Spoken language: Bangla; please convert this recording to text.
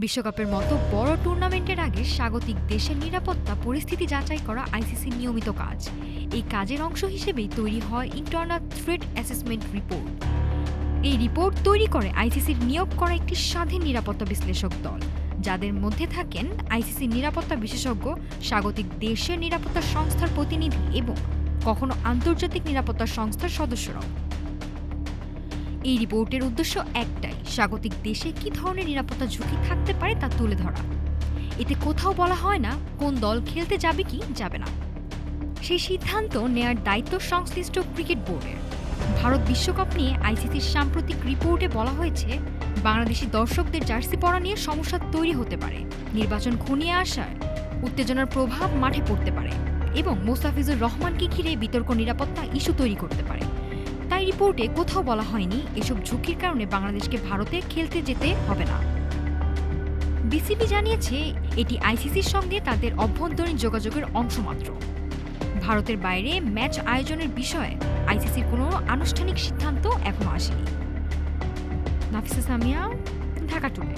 বিশ্বকাপের মতো বড় টুর্নামেন্টের আগে স্বাগতিক দেশের নিরাপত্তা পরিস্থিতি যাচাই করা আইসিসির নিয়মিত কাজ। এই কাজের অংশ হিসেবেই তৈরি হয় ইন্টারনাল থ্রেট অ্যাসেসমেন্ট রিপোর্ট। এই রিপোর্ট তৈরি করে আইসিসির নিয়োগ করা একটি স্বাধীন নিরাপত্তা বিশ্লেষক দল, যাদের মধ্যে থাকেন আইসিসির নিরাপত্তা বিশেষজ্ঞ, স্বাগতিক দেশের নিরাপত্তা সংস্থার প্রতিনিধি এবং কখনো আন্তর্জাতিক নিরাপত্তা সংস্থার সদস্যরাও। এই রিপোর্টের উদ্দেশ্য একটাই, স্বাগতিক দেশে কী ধরনের নিরাপত্তা ঝুঁকি থাকতে পারে তা তুলে ধরা। এতে কোথাও বলা হয় না কোন দল খেলতে যাবে কি যাবে না। সেই সিদ্ধান্ত নেয়ার দায়িত্ব সংশ্লিষ্ট ক্রিকেট বোর্ডের। ভারত বিশ্বকাপ নিয়ে আইসিসির সাম্প্রতিক রিপোর্টে বলা হয়েছে, বাংলাদেশি দর্শকদের জার্সি পরা নিয়ে সমস্যা তৈরি হতে পারে, নির্বাচন ঘনিয়ে আসায় উত্তেজনার প্রভাব মাঠে পড়তে পারে এবং মোস্তাফিজুর রহমানকে ঘিরে বিতর্ক নিরাপত্তা ইস্যু তৈরি করতে পারে। তাই রিপোর্টে কোথাও বলা হয়নি এসব ঝুঁকির কারণে বাংলাদেশকে ভারতে খেলতে যেতে হবে না। বিসিবি জানিয়েছে এটি আইসিসির সঙ্গে তাদের অভ্যন্তরীণ যোগাযোগের অংশ মাত্র। ভারতের বাইরে ম্যাচ আয়োজনের বিষয়ে আইসিসির কোনো আনুষ্ঠানিক সিদ্ধান্ত এখনো আসেনি। নাফিসা সামিয়া, ঢাকা টুডে।